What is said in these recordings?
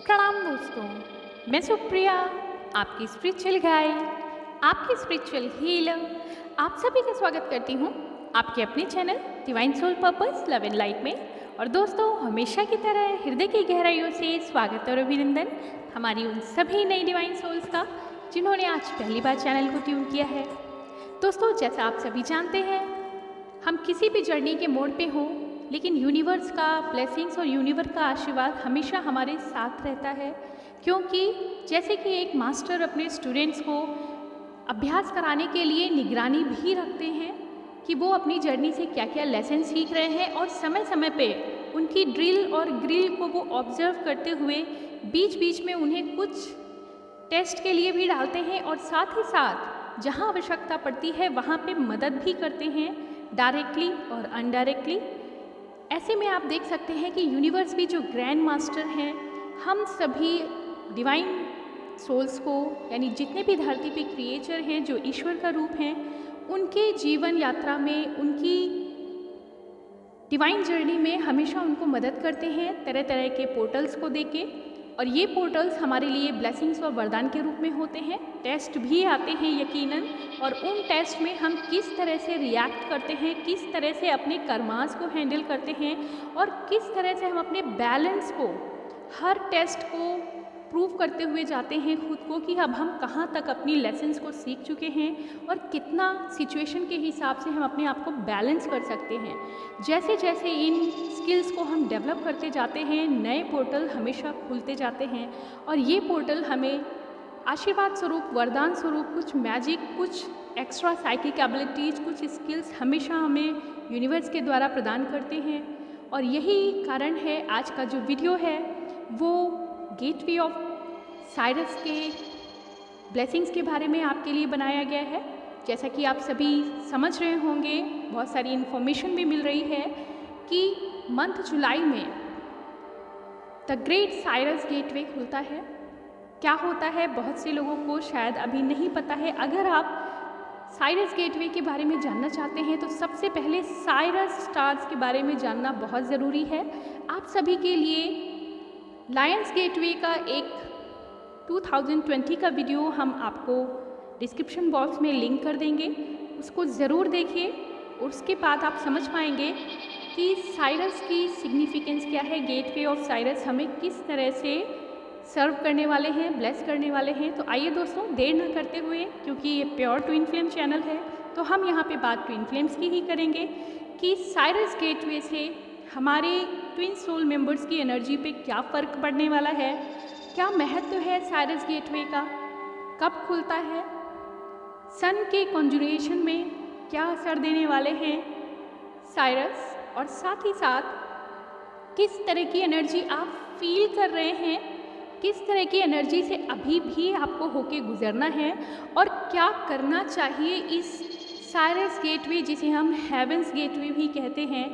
प्रणाम दोस्तों, मैं सुप्रिया, आपकी स्पिरिचुअल गाइड, आपकी स्पिरिचुअल हीलर। आप सभी का स्वागत करती हूँ आपके अपने channel divine soul purpose love and light में। और दोस्तों, हमेशा की तरह हृदय की गहराइयों से स्वागत और अभिनंदन हमारी उन सभी नई डिवाइन सोल्स का जिन्होंने आज पहली बार चैनल को ट्यून किया है। दोस्तों, जैसा आप सभी जानते हैं, हम किसी भी जर्नी के मोड़ पे हों, लेकिन यूनिवर्स का ब्लेसिंग्स और यूनिवर्स का आशीर्वाद हमेशा हमारे साथ रहता है। क्योंकि जैसे कि एक मास्टर अपने स्टूडेंट्स को अभ्यास कराने के लिए निगरानी भी रखते हैं कि वो अपनी जर्नी से क्या क्या लेसन सीख रहे हैं, और समय समय पे उनकी ड्रिल और ग्रिल को वो ऑब्जर्व करते हुए बीच बीच में उन्हें कुछ टेस्ट के लिए भी डालते हैं, और साथ ही साथ जहाँ आवश्यकता पड़ती है वहाँ पे मदद भी करते हैं, डायरेक्टली और अनडायरेक्टली। ऐसे में आप देख सकते हैं कि यूनिवर्स भी जो ग्रैंड मास्टर हैं, हम सभी डिवाइन सोल्स को, यानी जितने भी धरती पे क्रिएचर हैं जो ईश्वर का रूप हैं, उनके जीवन यात्रा में, उनकी डिवाइन जर्नी में हमेशा उनको मदद करते हैं तरह तरह के पोर्टल्स को देके। और ये पोर्टल्स हमारे लिए ब्लेसिंग्स और वरदान के रूप में होते हैं। टेस्ट भी आते हैं यकीनन, और उन टेस्ट में हम किस तरह से रिएक्ट करते हैं, किस तरह से अपने कर्मास को हैंडल करते हैं, और किस तरह से हम अपने बैलेंस को हर टेस्ट को प्रूव करते हुए जाते हैं खुद को कि अब हम कहाँ तक अपनी लेसन्स को सीख चुके हैं, और कितना सिचुएशन के हिसाब से हम अपने आप को बैलेंस कर सकते हैं। जैसे जैसे इन स्किल्स को हम डेवलप करते जाते हैं, नए पोर्टल हमेशा खुलते जाते हैं, और ये पोर्टल हमें आशीर्वाद स्वरूप, वरदान स्वरूप कुछ मैजिक, कुछ एक्स्ट्रा साइकिक एबिलिटीज़, कुछ स्किल्स हमेशा हमें यूनिवर्स के द्वारा प्रदान करते हैं। और यही कारण है आज का जो वीडियो है वो गेटवे ऑफ साइरस के ब्लेसिंग्स के बारे में आपके लिए बनाया गया है। जैसा कि आप सभी समझ रहे होंगे, बहुत सारी इन्फॉर्मेशन भी मिल रही है कि मंथ जुलाई में द ग्रेट साइरस गेटवे खुलता है। क्या होता है, बहुत से लोगों को शायद अभी नहीं पता है। अगर आप साइरस गेटवे के बारे में जानना चाहते हैं तो सबसे पहले साइरस स्टार्स के बारे में जानना बहुत ज़रूरी है। आप सभी के लिए लायंस गेटवे का एक 2020 का वीडियो हम आपको डिस्क्रिप्शन बॉक्स में लिंक कर देंगे, उसको ज़रूर देखिए। उसके बाद आप समझ पाएंगे कि साइरस की सिग्निफिकेंस क्या है, गेटवे ऑफ साइरस हमें किस तरह से सर्व करने वाले हैं, ब्लेस करने वाले हैं। तो आइए दोस्तों, देर ना करते हुए, क्योंकि ये प्योर ट्विन फ्लेम चैनल है, तो हम यहाँ पे बात ट्विन फ्लेम्स की ही करेंगे कि साइरस गेटवे से हमारे ट्विन सोल मेंबर्स की एनर्जी पे क्या फ़र्क पड़ने वाला है, क्या महत्व है साइरस गेटवे का, कब खुलता है, सन के कॉन्जुगेशन में क्या असर देने वाले हैं साइरस, और साथ ही साथ किस तरह की एनर्जी आप फील कर रहे हैं, किस तरह की एनर्जी से अभी भी आपको होके गुजरना है, और क्या करना चाहिए इस साइरस गेटवे, जिसे हम हेवंस गेटवे भी कहते हैं,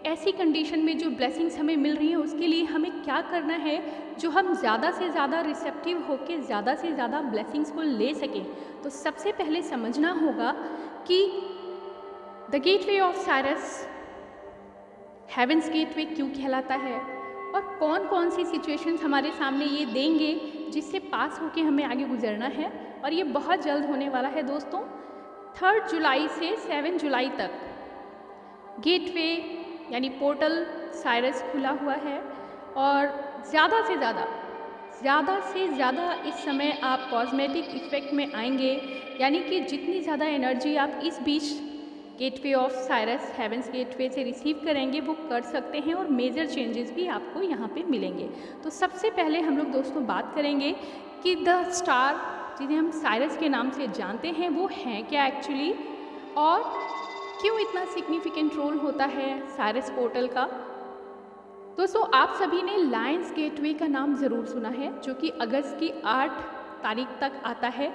ऐसी कंडीशन में जो ब्लेसिंग्स हमें मिल रही हैं उसके लिए हमें क्या करना है जो हम ज़्यादा से ज़्यादा रिसेप्टिव होकर ज़्यादा से ज़्यादा ब्लेसिंग्स को ले सकें। तो सबसे पहले समझना होगा कि the gateway of Sirius heavens gateway क्यों कहलाता है, और कौन कौन सी सिचुएशंस हमारे सामने ये देंगे जिससे पास होके हमें आगे गुजरना है। और ये बहुत जल्द होने वाला है दोस्तों। 3 जुलाई से 7 जुलाई तक गेटवे यानी पोर्टल साइरस खुला हुआ है, और ज़्यादा से ज़्यादा इस समय आप कॉस्मेटिक इफ़ेक्ट में आएंगे। यानी कि जितनी ज़्यादा एनर्जी आप इस बीच gateway of Sirius heavens gateway से रिसीव करेंगे वो कर सकते हैं, और मेजर चेंजेस भी आपको यहाँ पे मिलेंगे। तो सबसे पहले हम लोग दोस्तों बात करेंगे कि द स्टार, जिन्हें हम साइरस के नाम से जानते हैं, वो हैं क्या एक्चुअली, और क्यों इतना सिग्निफिकेंट रोल होता है साइरस पोर्टल का। दोस्तों, आप सभी ने लायंस गेटवे का नाम ज़रूर सुना है, जो कि अगस्त की 8 तारीख तक आता है,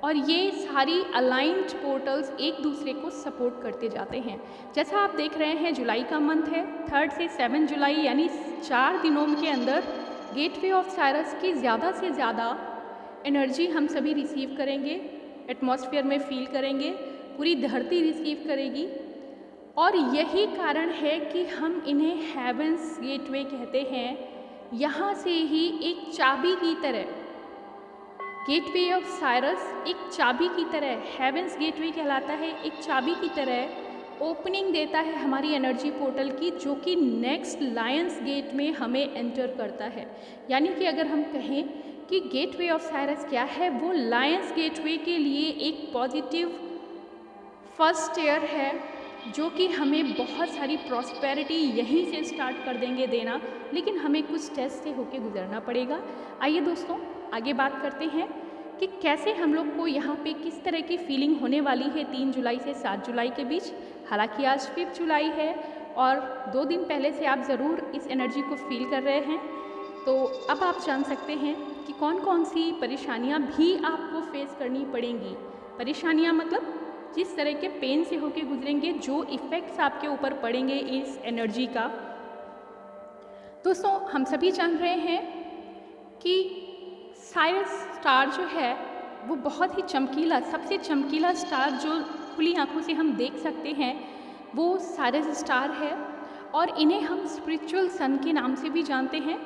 और ये सारी अलाइंड पोर्टल्स एक दूसरे को सपोर्ट करते जाते हैं। जैसा आप देख रहे हैं, जुलाई का मंथ है, 3 से 7 जुलाई यानी 4 दिनों के अंदर गेटवे ऑफ साइरस की ज़्यादा से ज़्यादा एनर्जी हम सभी रिसीव करेंगे, एटमॉस्फेयर में फील करेंगे, पूरी धरती रिसीव करेगी। और यही कारण है कि हम इन्हें हेवंस गेटवे कहते हैं, यहाँ से ही एक चाबी की तरह, गेटवे ऑफ साइरस एक चाबी की तरह, हेवेंस गेटवे कहलाता है, एक चाबी की तरह ओपनिंग देता है हमारी एनर्जी पोर्टल की, जो कि नेक्स्ट लायंस गेट में हमें एंटर करता है। यानी कि अगर हम कहें कि गेटवे ऑफ साइरस क्या है, वो लायंस गेटवे के लिए एक पॉजिटिव फर्स्ट स्टेयर है, जो कि हमें बहुत सारी प्रॉस्पेरिटी यहीं से स्टार्ट कर देंगे देना, लेकिन हमें कुछ टेस्ट से होके गुजरना पड़ेगा। आइए दोस्तों आगे बात करते हैं कि कैसे हम लोग को यहाँ पे किस तरह की फीलिंग होने वाली है 3 जुलाई से 7 जुलाई के बीच। हालांकि आज 5 जुलाई है और 2 दिन पहले से आप ज़रूर इस एनर्जी को फील कर रहे हैं, तो अब आप जान सकते हैं कि कौन कौन सी परेशानियाँ भी आपको फेस करनी पड़ेंगी। परेशानियाँ मतलब जिस तरह के पेन से होके गुजरेंगे, जो इफ़ेक्ट्स आपके ऊपर पड़ेंगे इस एनर्जी का। दोस्तों हम सभी जान रहे हैं कि साइरस स्टार जो है वो बहुत ही चमकीला, सबसे चमकीला स्टार जो खुली आंखों से हम देख सकते हैं वो साइरस स्टार है, और इन्हें हम स्पिरिचुअल सन के नाम से भी जानते हैं।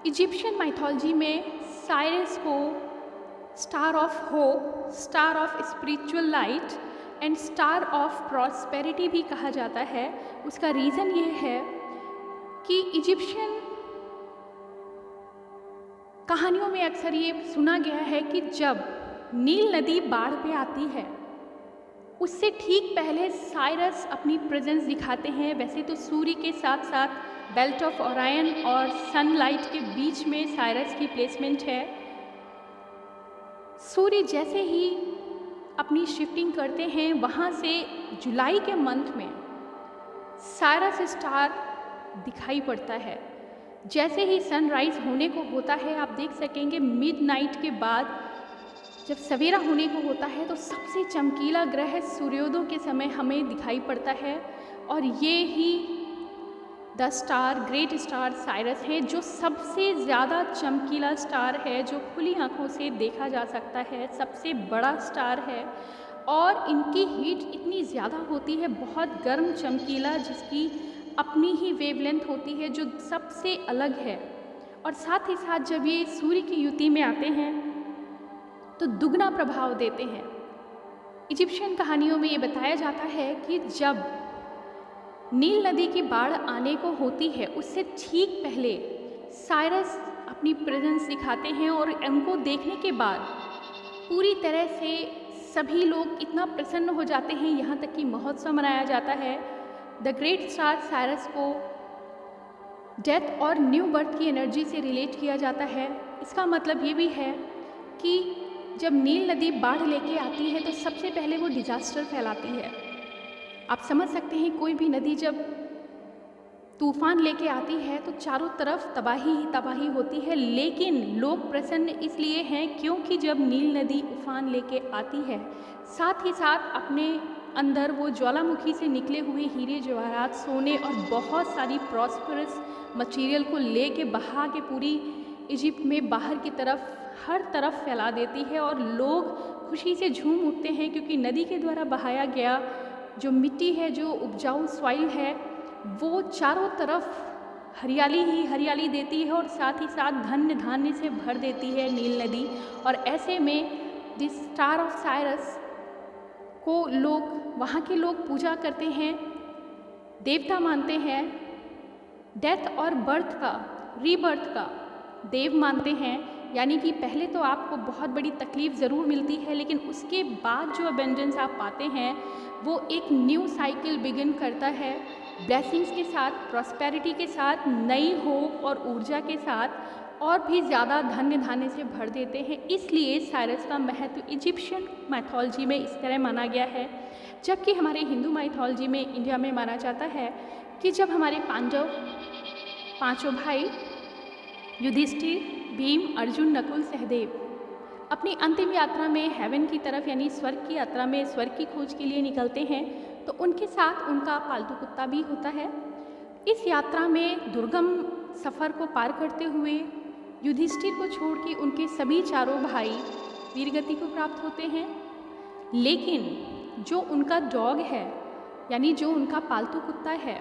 इजिप्शियन माइथोलॉजी में साइरस को star of hope, star of spiritual light and star of prosperity भी कहा जाता है। उसका रीज़न ये है कि इजिप्शियन कहानियों में अक्सर ये सुना गया है कि जब नील नदी बाढ़ पे आती है, उससे ठीक पहले साइरस अपनी प्रेजेंस दिखाते हैं। वैसे तो सूर्य के साथ साथ बेल्ट ऑफ ओरायन और सनलाइट के बीच में साइरस की प्लेसमेंट है। सूर्य जैसे ही अपनी शिफ्टिंग करते हैं, वहाँ से जुलाई के मंथ में साइरस स्टार दिखाई पड़ता है। जैसे ही सनराइज़ होने को होता है, आप देख सकेंगे मिडनाइट के बाद जब सवेरा होने को होता है, तो सबसे चमकीला ग्रह सूर्योदय के समय हमें दिखाई पड़ता है, और ये ही the star, great star Sirius है, जो सबसे ज़्यादा चमकीला स्टार है, जो खुली आंखों से देखा जा सकता है, सबसे बड़ा स्टार है, और इनकी हीट इतनी ज़्यादा होती है, बहुत गर्म चमकीला, जिसकी अपनी ही वेवलेंथ होती है जो सबसे अलग है। और साथ ही साथ जब ये सूर्य की युति में आते हैं तो दुगना प्रभाव देते हैं। इजिप्शियन कहानियों में ये बताया जाता है कि जब नील नदी की बाढ़ आने को होती है, उससे ठीक पहले साइरस अपनी प्रेजेंस दिखाते हैं, और उनको देखने के बाद पूरी तरह से सभी लोग इतना प्रसन्न हो जाते हैं, यहाँ तक कि महोत्सव मनाया जाता है। द ग्रेट स्टार साइरस को डेथ और न्यू बर्थ की एनर्जी से रिलेट किया जाता है। इसका मतलब ये भी है कि जब नील नदी बाढ़ लेके आती है तो सबसे पहले वो डिजास्टर फैलाती है। आप समझ सकते हैं, कोई भी नदी जब तूफान लेके आती है तो चारों तरफ तबाही ही तबाही होती है, लेकिन लोग प्रसन्न इसलिए हैं क्योंकि जब नील नदी उफान लेके आती है, साथ ही साथ अपने अंदर वो ज्वालामुखी से निकले हुए हीरे जवाहरात, सोने और बहुत सारी प्रॉस्परस मटेरियल को लेके बहा के पूरी इजिप्ट में बाहर की तरफ हर तरफ फैला देती है, और लोग खुशी से झूम उठते हैं क्योंकि नदी के द्वारा बहाया गया जो मिट्टी है, जो उपजाऊ सॉइल है, वो चारों तरफ हरियाली ही हरियाली देती है, और साथ ही साथ धन्य धान्य से भर देती है नील नदी। और ऐसे में द स्टार ऑफ साइरस को लोग, वहाँ के लोग पूजा करते हैं, देवता मानते हैं, डेथ और बर्थ का, रीबर्थ का देव मानते हैं। यानी कि पहले तो आपको बहुत बड़ी तकलीफ़ ज़रूर मिलती है, लेकिन उसके बाद जो अबेंडेंस आप पाते हैं वो एक न्यू साइकिल बिगिन करता है, ब्लेसिंग्स के साथ, प्रॉस्पेरिटी के साथ, नई होप और ऊर्जा के साथ, और भी ज़्यादा धन्य धान्य से भर देते हैं। इसलिए साइरस का महत्व इजिप्शियन माइथोलॉजी में इस तरह माना गया है, जबकि हमारे हिंदू माइथोलॉजी में, इंडिया में माना जाता है कि जब हमारे पांडव पांचों भाई युधिष्ठिर, भीम, अर्जुन, नकुल, सहदेव अपनी अंतिम यात्रा में हेवन की तरफ यानी स्वर्ग की यात्रा में स्वर्ग की खोज के लिए निकलते हैं, तो उनके साथ उनका पालतू कुत्ता भी होता है। इस यात्रा में दुर्गम सफ़र को पार करते हुए युधिष्ठिर को छोड़ के उनके सभी चारों भाई वीरगति को प्राप्त होते हैं, लेकिन जो उनका डॉग है यानी जो उनका पालतू कुत्ता है,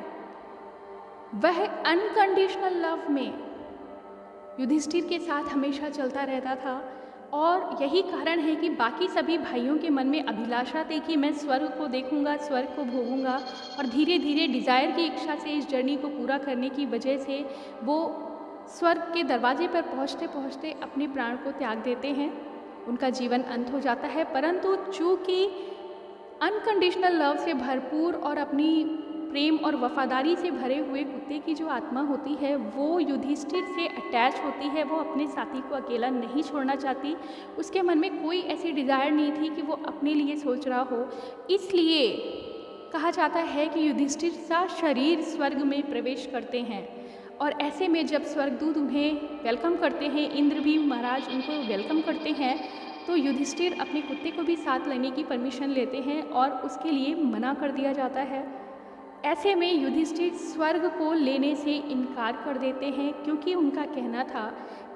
वह अनकंडीशनल लव में युधिष्ठिर के साथ हमेशा चलता रहता था और यही कारण है कि बाकी सभी भाइयों के मन में अभिलाषा थी कि मैं स्वर्ग को देखूंगा, स्वर्ग को भोगूंगा, और धीरे धीरे डिज़ायर की इच्छा से इस जर्नी को पूरा करने की वजह से वो स्वर्ग के दरवाजे पर पहुँचते पहुँचते अपने प्राण को त्याग देते हैं, उनका जीवन अंत हो जाता है। परंतु चूँकि अनकंडीशनल लव से भरपूर और अपनी प्रेम और वफादारी से भरे हुए कुत्ते की जो आत्मा होती है वो युधिष्ठिर से अटैच होती है, वो अपने साथी को अकेला नहीं छोड़ना चाहती, उसके मन में कोई ऐसी डिज़ायर नहीं थी कि वो अपने लिए सोच रहा हो। इसलिए कहा जाता है कि युधिष्ठिर का शरीर स्वर्ग में प्रवेश करते हैं, और ऐसे में जब स्वर्गदूत उन्हें वेलकम करते हैं, इंद्र भी महाराज उनको वेलकम करते हैं, तो युधिष्ठिर अपने कुत्ते को भी साथ लेने की परमिशन लेते हैं और उसके लिए मना कर दिया जाता है। ऐसे में युधिष्ठिर स्वर्ग को लेने से इनकार कर देते हैं, क्योंकि उनका कहना था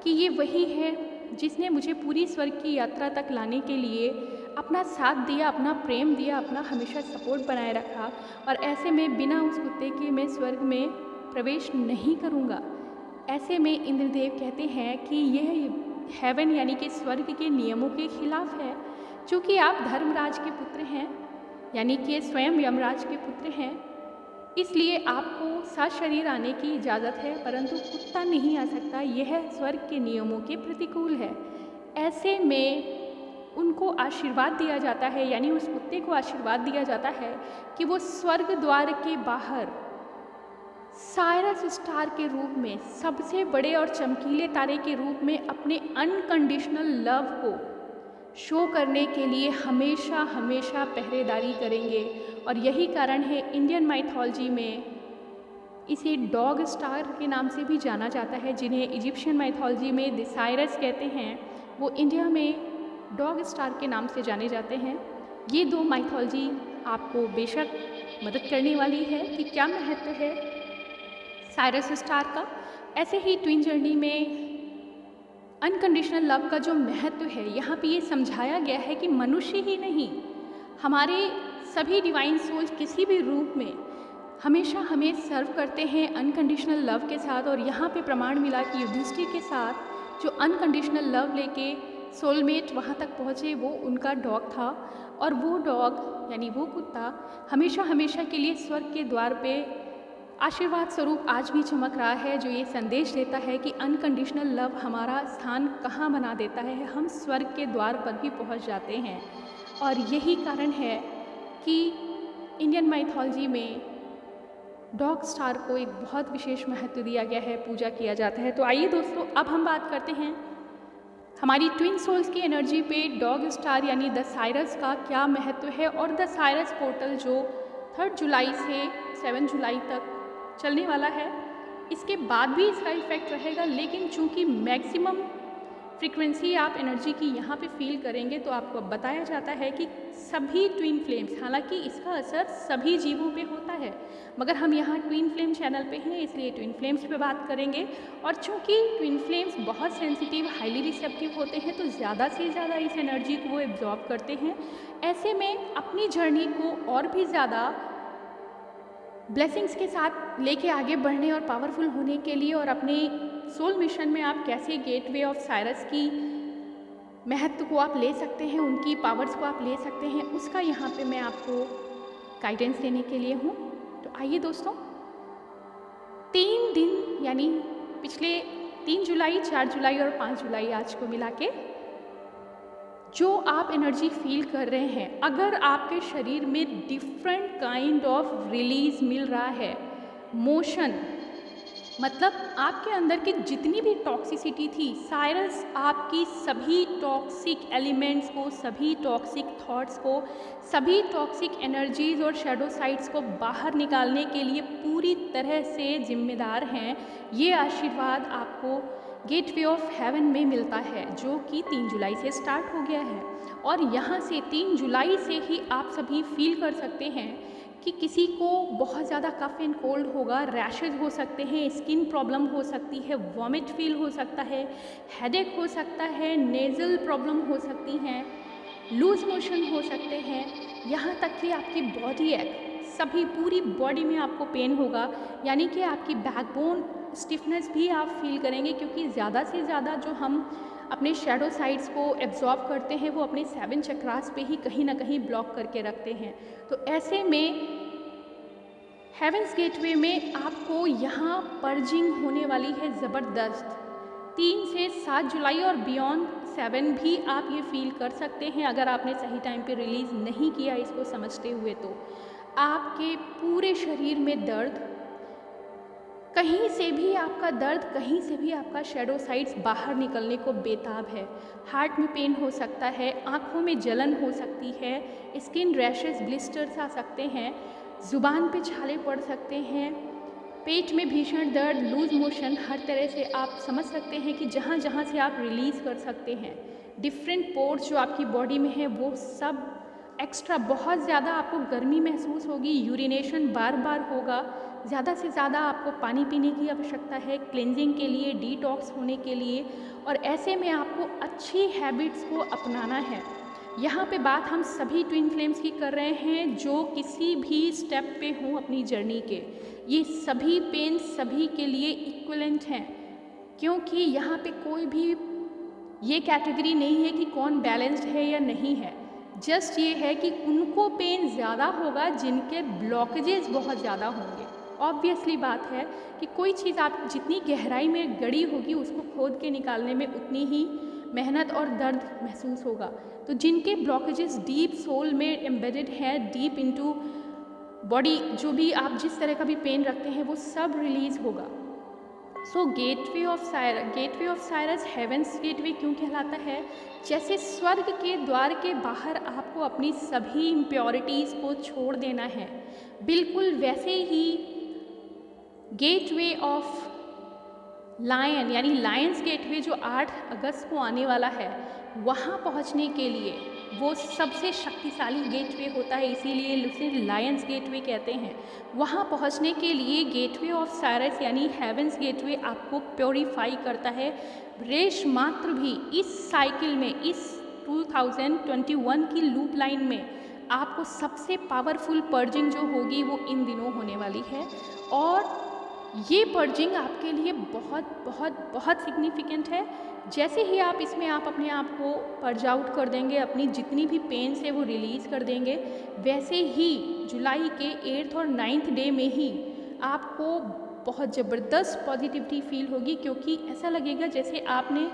कि ये वही है जिसने मुझे पूरी स्वर्ग की यात्रा तक लाने के लिए अपना साथ दिया, अपना प्रेम दिया, अपना हमेशा सपोर्ट बनाए रखा, और ऐसे में बिना उस कुत्ते के मैं स्वर्ग में प्रवेश नहीं करूँगा। ऐसे में इंद्रदेव कहते हैं कि यह हेवन यानी कि स्वर्ग के नियमों के खिलाफ है। चूँकि आप धर्मराज के पुत्र हैं, यानी कि स्वयं यमराज के पुत्र हैं, इसलिए आपको सशरीर आने की इजाज़त है, परंतु कुत्ता नहीं आ सकता, यह स्वर्ग के नियमों के प्रतिकूल है। ऐसे में उनको आशीर्वाद दिया जाता है, यानी उस कुत्ते को आशीर्वाद दिया जाता है कि वो स्वर्ग द्वार के बाहर साइरस स्टार के रूप में, सबसे बड़े और चमकीले तारे के रूप में अपने अनकंडीशनल लव को शो करने के लिए हमेशा हमेशा पहरेदारी करेंगे। और यही कारण है इंडियन माइथोलॉजी में इसे डॉग स्टार के नाम से भी जाना जाता है, जिन्हें इजिप्शियन माइथोलॉजी में द साइरस कहते हैं, वो इंडिया में डॉग स्टार के नाम से जाने जाते हैं। ये दो माइथोलॉजी आपको बेशक मदद करने वाली है कि क्या महत्व है साइरस स्टार का। ऐसे ही ट्विन जर्नी में अनकंडीशनल लव का जो महत्व है, यहाँ पे ये समझाया गया है कि मनुष्य ही नहीं, हमारे सभी डिवाइन सोल्स किसी भी रूप में हमेशा हमें सर्व करते हैं अनकंडीशनल लव के साथ। और यहाँ पे प्रमाण मिला कि युधिष्ठिर के साथ जो अनकंडीशनल लव लेके सोलमेट वहाँ तक पहुँचे वो उनका डॉग था, और वो डॉग यानी वो कुत्ता हमेशा हमेशा के लिए स्वर्ग के द्वार पे आशीर्वाद स्वरूप आज भी चमक रहा है, जो ये संदेश देता है कि अनकंडीशनल लव हमारा स्थान कहाँ बना देता है, हम स्वर्ग के द्वार पर भी पहुँच जाते हैं। और यही कारण है कि इंडियन माइथोलॉजी में डॉग स्टार को एक बहुत विशेष महत्व दिया गया है, पूजा किया जाता है। तो आइए दोस्तों, अब हम बात करते हैं हमारी ट्विन सोल्स की एनर्जी पे डॉग स्टार यानी द साइरस का क्या महत्व है। और द साइरस पोर्टल जो 3 जुलाई से 7 जुलाई तक चलने वाला है, इसके बाद भी इसका इफेक्ट रहेगा, लेकिन चूंकि मैक्सिमम फ्रीक्वेंसी आप एनर्जी की यहाँ पे फील करेंगे, तो आपको बताया जाता है कि सभी ट्विन फ्लेम्स, हालांकि इसका असर सभी जीवों पे होता है, मगर हम यहाँ ट्विन फ्लेम चैनल पे हैं इसलिए ट्विन फ्लेम्स पे बात करेंगे। और चूंकि ट्विन फ्लेम्स बहुत सेंसिटिव, हाईली रिसेप्टिव होते हैं, तो ज़्यादा से ज़्यादा इस एनर्जी को वो एब्जॉर्ब करते हैं। ऐसे में अपनी जर्नी को और भी ज़्यादा ब्लेसिंग्स के साथ लेके आगे बढ़ने और पावरफुल होने के लिए, और अपने सोल मिशन में आप कैसे गेटवे ऑफ साइरस की महत्व को आप ले सकते हैं, उनकी पावर्स को आप ले सकते हैं, उसका यहाँ पे मैं आपको गाइडेंस देने के लिए हूँ। तो आइए दोस्तों, 3 दिन यानी पिछले 3 जुलाई, 4 जुलाई और 5 जुलाई आज को मिला के जो आप एनर्जी फील कर रहे हैं, अगर आपके शरीर में डिफरेंट काइंड ऑफ रिलीज मिल रहा है, मोशन, मतलब आपके अंदर की जितनी भी टॉक्सिसिटी थी, साइरस आपकी सभी टॉक्सिक एलिमेंट्स को, सभी टॉक्सिक थॉट्स को, सभी टॉक्सिक एनर्जीज और शैडो साइड्स को बाहर निकालने के लिए पूरी तरह से जिम्मेदार हैं। ये आशीर्वाद आपको गेटवे ऑफ हेवन में मिलता है, जो कि 3 जुलाई से स्टार्ट हो गया है। और यहाँ से 3 जुलाई से ही आप सभी फील कर सकते हैं कि किसी को बहुत ज़्यादा कफ एंड कोल्ड होगा, रैशेज हो सकते हैं, स्किन प्रॉब्लम हो सकती है, वॉमिट फील हो सकता है, हेडेक हो सकता है, नेज़ल प्रॉब्लम हो सकती हैं, लूज मोशन हो सकते हैं, यहाँ तक कि आपकी बॉडी एक सभी पूरी बॉडी में आपको पेन होगा, यानी कि आपकी बैकबोन स्टिफनेस भी आप फील करेंगे, क्योंकि ज़्यादा से ज़्यादा जो हम अपने शैडो साइड्स को एब्जॉर्ब करते हैं वो अपने 7 चक्रास पे ही कहीं ना कहीं ब्लॉक करके रखते हैं। तो ऐसे में हेवेंस गेटवे में आपको यहाँ पर्जिंग होने वाली है ज़बरदस्त। 3 से 7 जुलाई और बियॉन्ड 7 भी आप ये फील कर सकते हैं अगर आपने सही टाइम पे रिलीज़ नहीं किया इसको समझते हुए। तो आपके पूरे शरीर में दर्द, कहीं से भी आपका दर्द, कहीं से भी आपका शैडो साइड्स बाहर निकलने को बेताब है। हार्ट में पेन हो सकता है, आँखों में जलन हो सकती है, स्किन रैशेस, ब्लिस्टर्स आ सकते हैं, ज़ुबान पे छाले पड़ सकते हैं, पेट में भीषण दर्द, लूज मोशन, हर तरह से आप समझ सकते हैं कि जहाँ जहाँ से आप रिलीज़ कर सकते हैं डिफरेंट पोर्स जो आपकी बॉडी में है वो सब एक्स्ट्रा, बहुत ज़्यादा आपको गर्मी महसूस होगी, यूरिनेशन बार बार होगा, ज़्यादा से ज़्यादा आपको पानी पीने की आवश्यकता है क्लेंजिंग के लिए, डिटॉक्स होने के लिए। और ऐसे में आपको अच्छी हैबिट्स को अपनाना है। यहाँ पे बात हम सभी ट्विन फ्लेम्स की कर रहे हैं जो किसी भी स्टेप पे हों अपनी जर्नी के। ये सभी पेन सभी के लिए इक्वलेंट हैं, क्योंकि यहाँ पे कोई भी ये कैटेगरी नहीं है कि कौन बैलेंस्ड है या नहीं है। जस्ट ये है कि उनको पेन ज़्यादा होगा जिनके ब्लॉकेजेस बहुत ज़्यादा होंगे। ऑब्वियसली बात है कि कोई चीज़ आप जितनी गहराई में गड़ी होगी उसको खोद के निकालने में उतनी ही मेहनत और दर्द महसूस होगा। तो जिनके ब्लॉकेजेस डीप सोल में एम्बेडेड है, डीप इनटू बॉडी, जो भी आप जिस तरह का भी पेन रखते हैं वो सब रिलीज़ होगा। So gateway of Sirius heavens gateway क्यों कहलाता है? जैसे स्वर्ग के द्वार के बाहर आपको अपनी सभी इम्प्योरिटीज़ को छोड़ देना है, बिल्कुल वैसे ही गेटवे ऑफ लायन यानी लायंस गेटवे जो 8 अगस्त को आने वाला है, वहाँ पहुँचने के लिए वो सबसे शक्तिशाली गेटवे होता है, इसीलिए उसे लायंस गेटवे कहते हैं। वहाँ पहुँचने के लिए गेटवे ऑफ साइरस यानी हेवेंस गेटवे आपको प्योरीफाई करता है। रेश मात्र भी इस साइकिल में, इस 2021 की लूप लाइन में आपको सबसे पावरफुल पर्जिंग जो होगी वो इन दिनों होने वाली है। और ये पर्जिंग आपके लिए बहुत बहुत बहुत सिग्निफिकेंट है। जैसे ही आप इसमें आप अपने आप को पर्ज आउट कर देंगे, अपनी जितनी भी पेन है वो रिलीज़ कर देंगे, वैसे ही जुलाई के 8th और 9th डे में ही आपको बहुत ज़बरदस्त पॉजिटिविटी फील होगी, क्योंकि ऐसा लगेगा जैसे आपने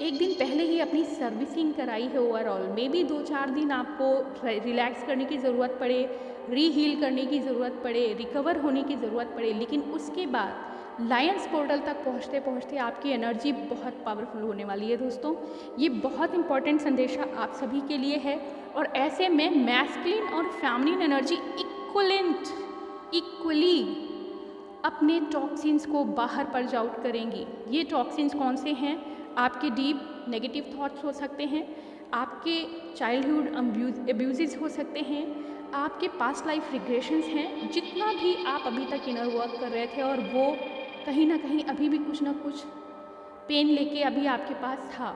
एक दिन पहले ही अपनी सर्विसिंग कराई है। ओवरऑल मे बी 2-4 दिन आपको रिलैक्स करने की ज़रूरत पड़े, रीहील करने की ज़रूरत पड़े, रिकवर होने की ज़रूरत पड़े, लेकिन उसके बाद लायंस पोर्टल तक पहुँचते पहुँचते आपकी एनर्जी बहुत पावरफुल होने वाली है। दोस्तों, ये बहुत इंपॉर्टेंट संदेशा आप सभी के लिए है। और ऐसे में मैस्कुलिन और फेमिनिन एनर्जी इक्वली अपने टॉक्सिन्स को बाहर पर्ज आउट करेंगी। ये टॉक्सिन्स कौन से हैं? आपके डीप नेगेटिव थॉट्स हो सकते हैं, आपके चाइल्डहुड अब्यूज़ हो सकते हैं, आपके पास्ट लाइफ रिग्रेशंस हैं, जितना भी आप अभी तक इनर वर्क कर रहे थे और वो कहीं ना कहीं अभी भी कुछ ना कुछ पेन लेके अभी आपके पास था,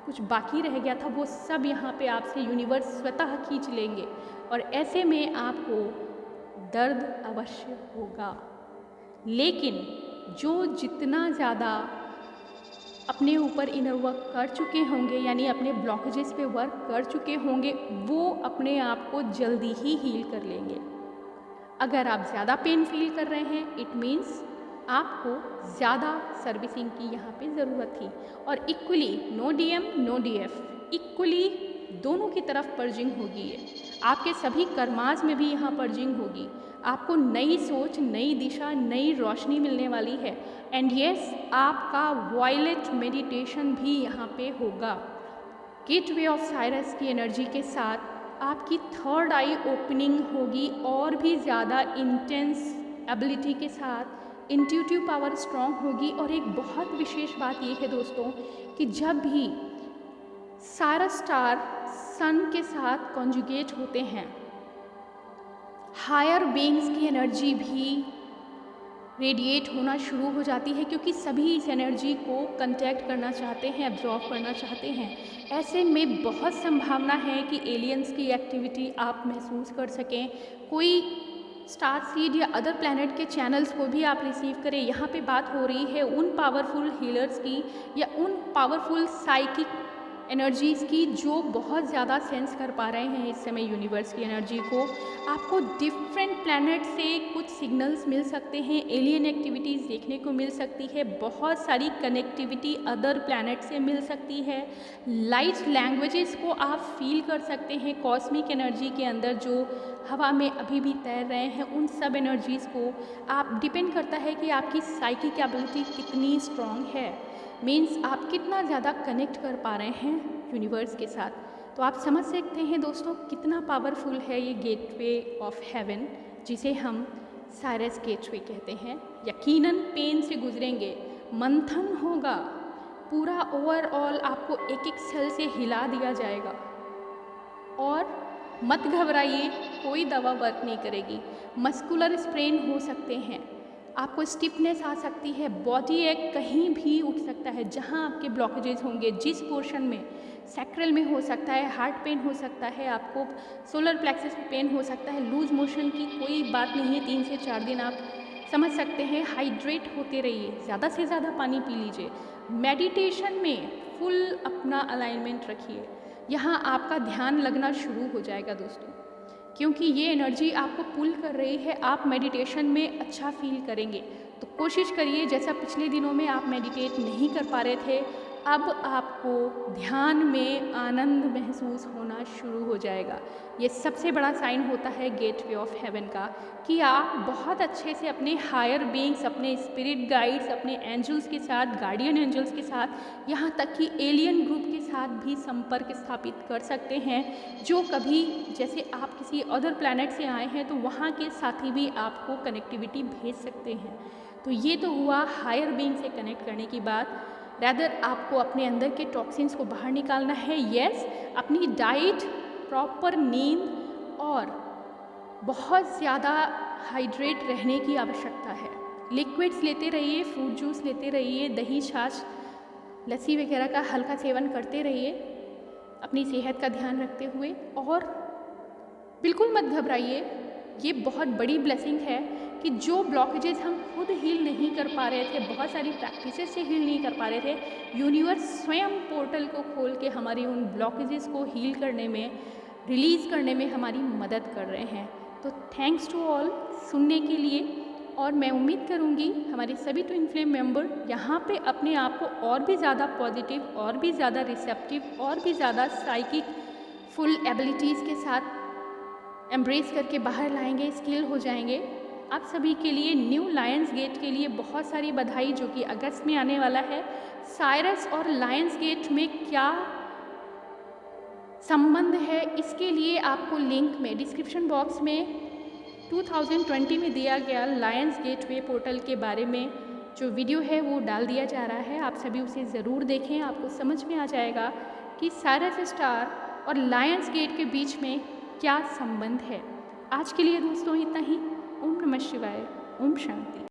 कुछ बाकी रह गया था, वो सब यहाँ पे आपसे यूनिवर्स स्वतः खींच लेंगे। और ऐसे में आपको दर्द अवश्य होगा, लेकिन जो जितना ज़्यादा अपने ऊपर इनर वर्क कर चुके होंगे, यानी अपने ब्लॉकेजेस पे वर्क कर चुके होंगे, वो अपने आप को जल्दी ही हील कर लेंगे। अगर आप ज़्यादा पेन फील कर रहे हैं, इट मीन्स आपको ज़्यादा सर्विसिंग की यहाँ पे ज़रूरत थी। और equally no DM no DF, equally दोनों की तरफ पर्जिंग होगी। है आपके सभी कर्माज में भी यहाँ पर्जिंग होगी। आपको नई सोच, नई दिशा, नई रोशनी मिलने वाली है। एंड यस, आपका वॉयलेट मेडिटेशन भी यहाँ पे होगा। गेटवे ऑफ साइरस की एनर्जी के साथ आपकी थर्ड आई ओपनिंग होगी और भी ज़्यादा इंटेंस एबिलिटी के साथ इंट्यूटिव पावर स्ट्रॉन्ग होगी। और एक बहुत विशेष बात ये है दोस्तों कि जब भी साइरस स्टार सन के साथ कॉन्जुगेट होते हैं, हायर बीइंग्स की एनर्जी भी रेडिएट होना शुरू हो जाती है, क्योंकि सभी इस एनर्जी को कंटैक्ट करना चाहते हैं, एब्जॉर्ब करना चाहते हैं। ऐसे में बहुत संभावना है कि एलियंस की एक्टिविटी आप महसूस कर सकें। कोई स्टार सीड या अदर प्लैनेट के चैनल्स को भी आप रिसीव करें। यहाँ पे बात हो रही है उन पावरफुल हीलर्स की या उन पावरफुल साइकिक एनर्जीज़ की जो बहुत ज़्यादा सेंस कर पा रहे हैं इस समय यूनिवर्स की एनर्जी को। आपको डिफरेंट प्लैनेट से कुछ सिग्नल्स मिल सकते हैं, एलियन एक्टिविटीज़ देखने को मिल सकती है, बहुत सारी कनेक्टिविटी अदर प्लैनेट से मिल सकती है, लाइट लैंग्वेजेस को आप फील कर सकते हैं कॉस्मिक एनर्जी के अंदर जो हवा में अभी भी तैर रहे हैं। उन सब एनर्जीज़ को आप डिपेंड करता है कि आपकी साइकिक एबिलिटी कितनी स्ट्रॉन्ग है, मीन्स आप कितना ज़्यादा कनेक्ट कर पा रहे हैं यूनिवर्स के साथ। तो आप समझ सकते हैं दोस्तों कितना पावरफुल है ये गेटवे ऑफ हेवन, जिसे हम साइरस गेटवे कहते हैं। यकीनन पेन से गुजरेंगे, मंथन होगा, पूरा ओवरऑल आपको एक एक सेल से हिला दिया जाएगा। और मत घबराइए, कोई दवा वर्क नहीं करेगी। मस्कुलर स्प्रेन हो सकते हैं, आपको स्टिफनेस आ सकती है, बॉडी एक कहीं भी उठ सकता है जहां आपके ब्लॉकेजेस होंगे, जिस पोर्शन में सैक्रल में हो सकता है, हार्ट पेन हो सकता है, आपको सोलर प्लेक्सस में पेन हो सकता है, लूज मोशन की कोई बात नहीं है। 3 से 4 दिन आप समझ सकते हैं। हाइड्रेट होते रहिए, ज़्यादा से ज़्यादा पानी पी लीजिए। मेडिटेशन में फुल अपना अलाइनमेंट रखिए, यहाँ आपका ध्यान लगना शुरू हो जाएगा दोस्तों, क्योंकि ये एनर्जी आपको पुल कर रही है। आप मेडिटेशन में अच्छा फील करेंगे। तो कोशिश करिए, जैसा पिछले दिनों में आप मेडिटेट नहीं कर पा रहे थे, अब आपको ध्यान में आनंद महसूस होना शुरू हो जाएगा। ये सबसे बड़ा साइन होता है गेटवे ऑफ हेवन का, कि आप बहुत अच्छे से अपने हायर बीइंग्स, अपने स्पिरिट गाइड्स, अपने एंजल्स के साथ, गार्डियन एंजल्स के साथ, यहाँ तक कि एलियन ग्रुप के साथ भी संपर्क स्थापित कर सकते हैं, जो कभी जैसे आप किसी अदर प्लैनेट से आए हैं तो वहाँ के साथी भी आपको कनेक्टिविटी भेज सकते हैं। तो ये तो हुआ हायर बीइंग से कनेक्ट करने की बात। रैदर आपको अपने अंदर के टॉक्सिन्स को बाहर निकालना है। यस, अपनी डाइट, प्रॉपर नींद और बहुत ज़्यादा हाइड्रेट रहने की आवश्यकता है। लिक्विड्स लेते रहिए, फ्रूट जूस लेते रहिए, दही, छाछ, लस्सी वगैरह का हल्का सेवन करते रहिए अपनी सेहत का ध्यान रखते हुए। और बिल्कुल मत घबराइए, ये बहुत बड़ी ब्लेसिंग है कि जो ब्लॉकेजेस हम खुद हील नहीं कर पा रहे थे, बहुत सारी प्रैक्टिसेस से हील नहीं कर पा रहे थे, यूनिवर्स स्वयं पोर्टल को खोल के हमारी उन ब्लॉकेजेस को हील करने में, रिलीज़ करने में हमारी मदद कर रहे हैं। तो थैंक्स टू ऑल सुनने के लिए। और मैं उम्मीद करूंगी हमारे सभी ट्विन फ्लेम मेंबर यहाँ पे अपने आप को और भी ज़्यादा पॉजिटिव, और भी ज़्यादा रिसेप्टिव, और भी ज़्यादा साइकिक फुल एबिलिटीज़ के साथ एम्ब्रेस करके बाहर लाएंगे, स्किल हो जाएंगे। आप सभी के लिए न्यू लायंस गेट के लिए बहुत सारी बधाई, जो कि अगस्त में आने वाला है। साइरस और लायंस गेट में क्या संबंध है, इसके लिए आपको लिंक में डिस्क्रिप्शन बॉक्स में 2020 में दिया गया लायंस गेटवे पोर्टल के बारे में जो वीडियो है वो डाल दिया जा रहा है। आप सभी उसे ज़रूर देखें, आपको समझ में आ जाएगा कि साइरस स्टार और लायंस गेट के बीच में क्या संबंध है। आज के लिए दोस्तों इतना ही। ओम नमः शिवाय, ओम शांति।